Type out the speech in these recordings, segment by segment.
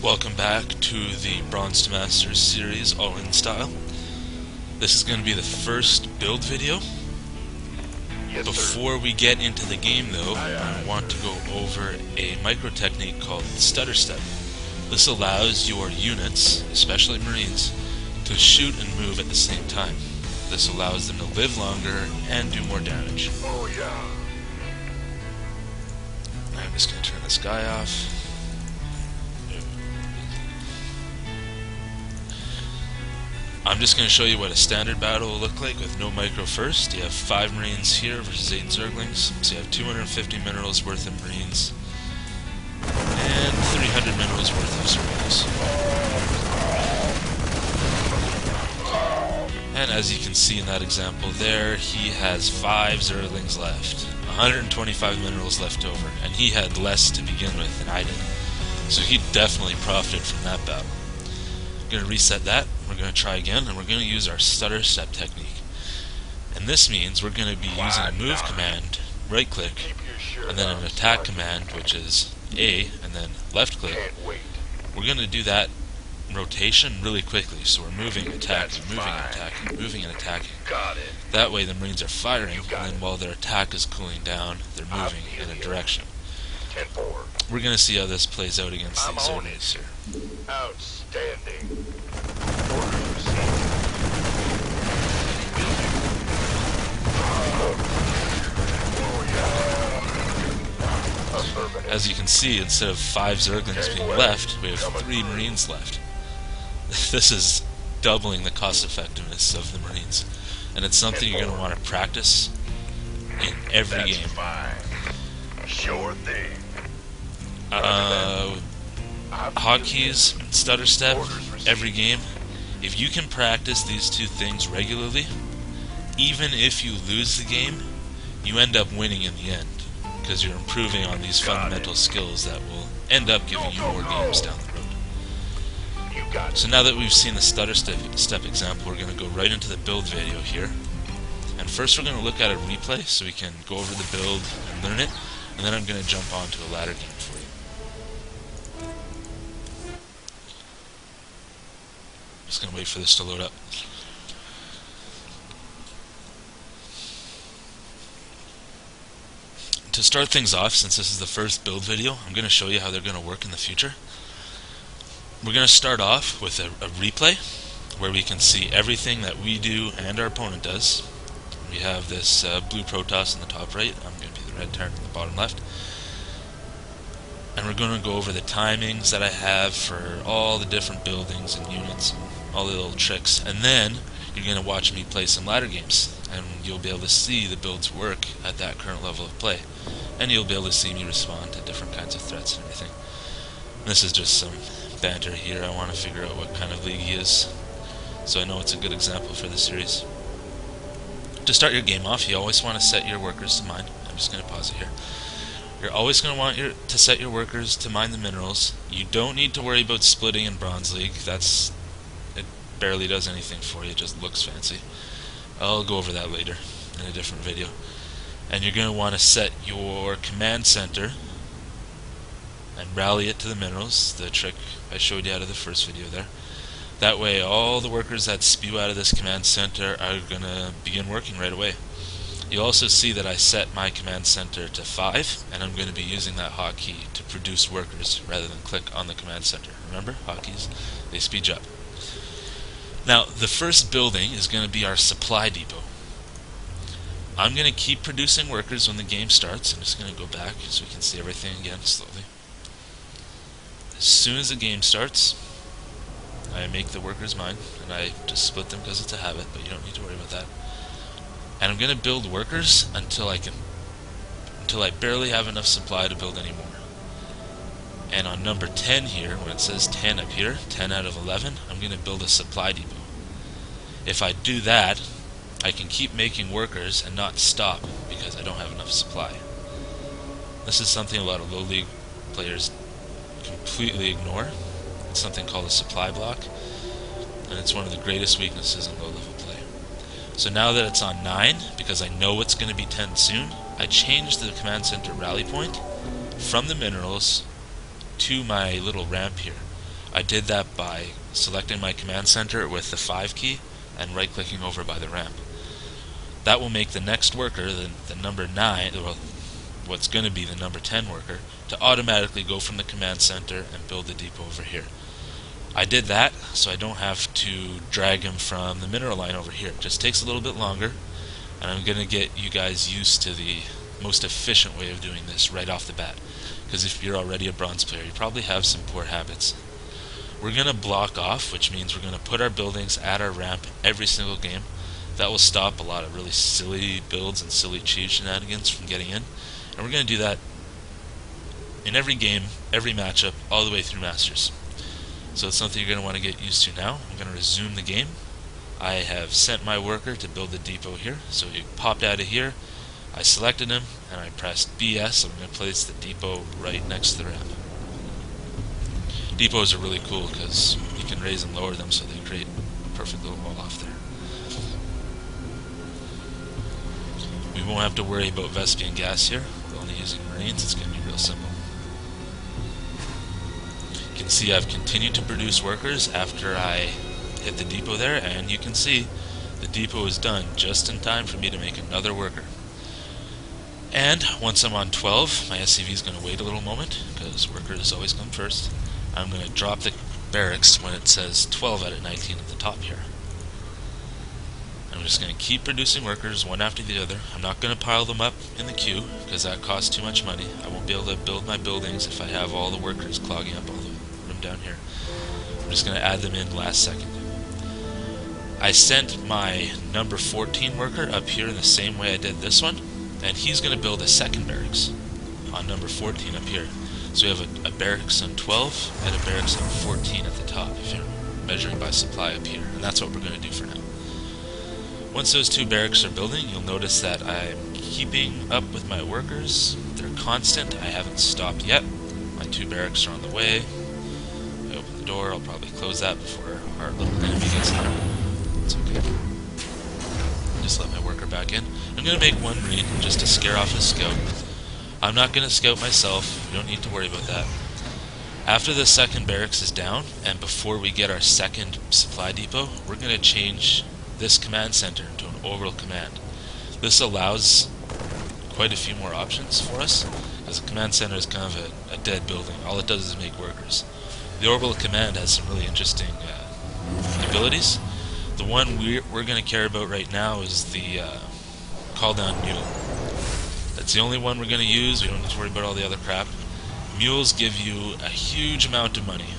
Welcome back to the Bronze to Masters series, All-In style. This is going to be the first build video. Before we get into the game though, I want to go over a micro technique called stutter step. This allows your units, especially Marines, to shoot and move at the same time. This allows them to live longer and do more damage. Oh yeah. I'm just going to turn this guy off. I'm just going to show you what a standard battle will look like with no micro first. You have 5 Marines here versus 8 Zerglings, so you have 250 minerals worth of Marines and 300 minerals worth of Zerglings. And as you can see in that example there, he has 5 Zerglings left, 125 minerals left over, and he had less to begin with than I did. So he definitely profited from that battle. I'm going to reset that. We're going to try again, and we're going to use our stutter step technique. And this means we're going to be using a move command, right click, and then an attack command, which is A, and then left click. We're going to do that rotation really quickly, so we're moving, attacking, moving, attacking, moving, and attacking. That way the Marines are firing, and then while their attack is cooling down, they're moving in a direction. We're going to see how this plays out against these Zerglings here. Outstanding. As you can see, instead of 5 Zerglings being left, we have 3 Marines left. This is doubling the cost effectiveness of the Marines, and it's something you're going to want to practice in every game. Sure thing. Hotkeys, stutter step, every game. If you can practice these two things regularly, even if you lose the game, you end up winning in the end, because you're improving on these fundamental skills that will end up giving you more games down the road. So now that we've seen the stutter step example, we're going to go right into the build video here. And first we're going to look at a replay so we can go over the build and learn it, and then I'm going to jump onto a ladder game for you. Just going to wait for this to load up. To start things off, since this is the first build video, I'm going to show you how they're going to work in the future. We're going to start off with a replay where we can see everything that we do and our opponent does. We have this blue Protoss in the top right. I'm going to be the red Terran in the bottom left. And we're going to go over the timings that I have for all the different buildings and units and all the little tricks. And then you're going to watch me play some ladder games, and you'll be able to see the builds work at that current level of play. And you'll be able to see me respond to different kinds of threats and everything. This is just some banter here. I want to figure out what kind of league he is, so I know it's a good example for the series. To start your game off, you always want to set your workers to mine. I'm just going to pause it here. You're always going to want to set your workers to mine the minerals. You don't need to worry about splitting in Bronze League. It barely does anything for you, it just looks fancy. I'll go over that later in a different video. And you're going to want to set your command center and rally it to the minerals, the trick I showed you out of the first video there. That way all the workers that spew out of this command center are going to begin working right away. You'll also see that I set my command center to 5, and I'm going to be using that hotkey to produce workers rather than click on the command center. Remember, hotkeys, they speed you up. Now, the first building is going to be our supply depot. I'm going to keep producing workers when the game starts. I'm just going to go back so we can see everything again slowly. As soon as the game starts, I make the workers mine, and I just split them because it's a habit, but you don't need to worry about that. And I'm going to build workers until I barely have enough supply to build any more. And on number 10 here, when it says 10 up here, 10 out of 11, I'm going to build a supply depot. If I do that, I can keep making workers and not stop because I don't have enough supply. This is something a lot of low league players completely ignore. It's something called a supply block, and it's one of the greatest weaknesses in low level play. So now that it's on 9, because I know it's going to be 10 soon, I changed the command center rally point from the minerals to my little ramp here. I did that by selecting my command center with the 5 key and right-clicking over by the ramp. That will make the next worker, the number 9, well, what's going to be the number 10 worker, to automatically go from the command center and build the depot over here. I did that so I don't have to drag him from the mineral line over here. It just takes a little bit longer, and I'm going to get you guys used to the most efficient way of doing this right off the bat. Because if you're already a bronze player, you probably have some poor habits. We're going to block off, which means we're going to put our buildings at our ramp every single game. That will stop a lot of really silly builds and silly cheese shenanigans from getting in. And we're going to do that in every game, every matchup, all the way through Masters. So it's something you're going to want to get used to now. I'm going to resume the game. I have sent my worker to build the depot here. So he popped out of here. I selected him, and I pressed BS, so I'm going to place the depot right next to the ramp. Depots are really cool because you can raise and lower them so they create a perfect little wall off there. We won't have to worry about Vespian gas here. We're only using Marines. It's going to be real simple. You can see I've continued to produce workers after I hit the depot there, and you can see the depot is done just in time for me to make another worker. And once I'm on 12, my SCV is going to wait a little moment because workers always come first. I'm going to drop the barracks when it says 12 out of 19 at the top here. I'm just going to keep producing workers one after the other. I'm not going to pile them up in the queue because that costs too much money. I won't be able to build my buildings if I have all the workers clogging up all the room down here. I'm just going to add them in last second. I sent my number 14 worker up here in the same way I did this one, and he's going to build a second barracks on number 14 up here. So we have a barracks on 12 and a barracks on 14 at the top if you're measuring by supply up here, and that's what we're going to do for now. Once those two barracks are building, you'll notice that I'm keeping up with my workers. They're constant. I haven't stopped yet. My two barracks are on the way. I open the door. I'll probably close that before our little enemy gets in. It's okay. Just let my worker back in. I'm going to make one Marine just to scare off his scout. I'm not going to scout myself. You don't need to worry about that. After the second barracks is down, and before we get our second supply depot, we're going to change this command center into an orbital command. This allows quite a few more options for us, because the command center is kind of a dead building. All it does is make workers. The orbital command has some really interesting abilities. The one we're going to care about right now is the call down mule. That's the only one we're going to use. We don't need to worry about all the other crap. Mules give you a huge amount of money,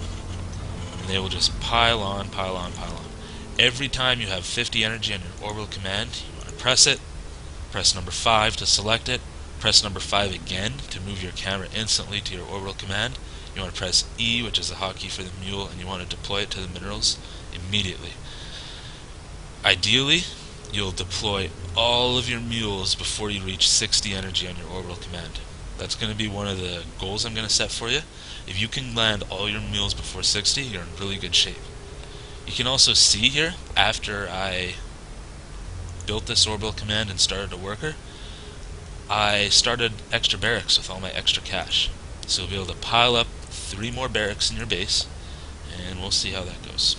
and they will just pile on, pile on, pile on. Every time you have 50 energy on your orbital command, you want to press it, press number 5 to select it, press number 5 again to move your camera instantly to your orbital command. You want to press E, which is the hotkey for the mule, and you want to deploy it to the minerals immediately. Ideally, you'll deploy all of your mules before you reach 60 energy on your orbital command. That's going to be one of the goals I'm going to set for you. If you can land all your mules before 60, you're in really good shape. You can also see here, after I built this orbital command and started a worker, I started extra barracks with all my extra cash. So you'll be able to pile up 3 more barracks in your base, and we'll see how that goes.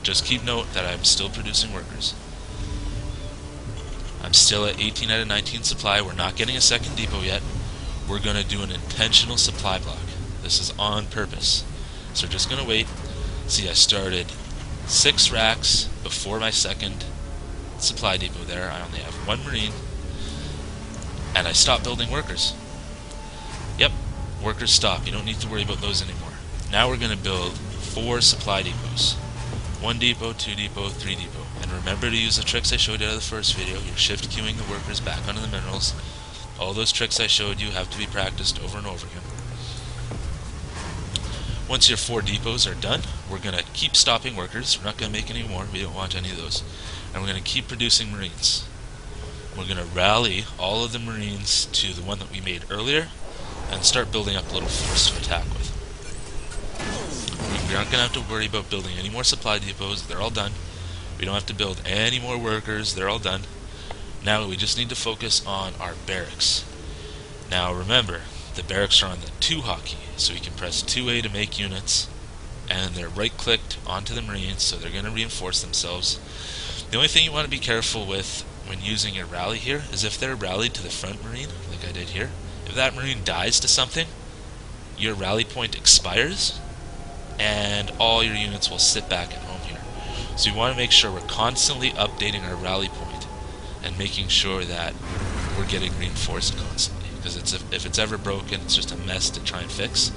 Just keep note that I'm still producing workers. I'm still at 18 out of 19 supply. We're not getting a second depot yet. We're going to do an intentional supply block. This is on purpose. So we're just going to wait. See, I started 6 racks before my second supply depot there. I only have 1 Marine. And I stopped building workers. Yep, workers stop. You don't need to worry about those anymore. Now we're going to build 4 supply depots. 1 depot, 2 depot, 3 depot. And remember to use the tricks I showed you in the first video. You're shift queuing the workers back onto the minerals. All those tricks I showed you have to be practiced over and over again. Once your 4 depots are done, we're going to keep stopping workers. We're not going to make any more. We don't want any of those. And we're going to keep producing Marines. We're going to rally all of the Marines to the one that we made earlier and start building up a little force to attack with. We're not going to have to worry about building any more supply depots. They're all done. We don't have to build any more workers. They're all done. Now we just need to focus on our barracks. Now remember, the barracks are on the 2 hotkey, so we can press 2A to make units, and they're right-clicked onto the Marines, so they're going to reinforce themselves. The only thing you want to be careful with when using your rally here is if they're rallied to the front Marine, like I did here. If that Marine dies to something, your rally point expires, and all your units will sit back at home here. So you want to make sure we're constantly updating our rally point and making sure that we're getting reinforced constantly, because if it's ever broken, it's just a mess to try and fix.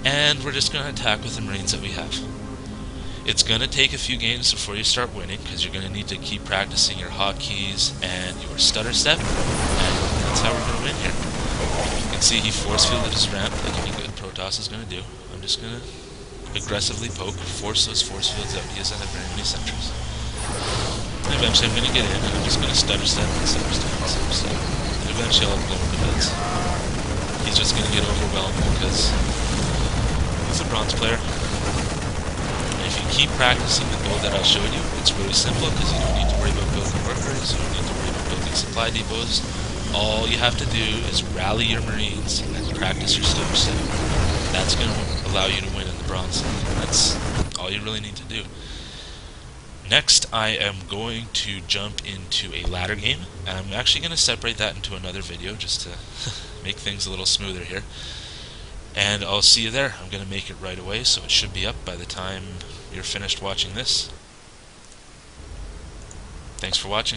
And we're just going to attack with the Marines that we have. It's going to take a few games before you start winning, because you're going to need to keep practicing your hotkeys and your stutter step, and that's how we're going to win here. You can see he force fielded his ramp like any good Protoss is going to do. I'm just going to aggressively poke, force those force fields out. He doesn't have very many sentries. And eventually I'm going to get in, and I'm just going to stutter step and stutter step and stutter step. And eventually I'll blow up the beds. He's just going to get overwhelmed because he's a bronze player. And if you keep practicing the build that I showed you, it's really simple, because you don't need to worry about building workers, you don't need to worry about building supply depots. All you have to do is rally your Marines and practice your stutter step. That's going to allow you to win in the bronze league. That's all you really need to do. Next, I am going to jump into a ladder game, and I'm actually going to separate that into another video just to make things a little smoother here. And I'll see you there. I'm going to make it right away, so it should be up by the time you're finished watching this. Thanks for watching.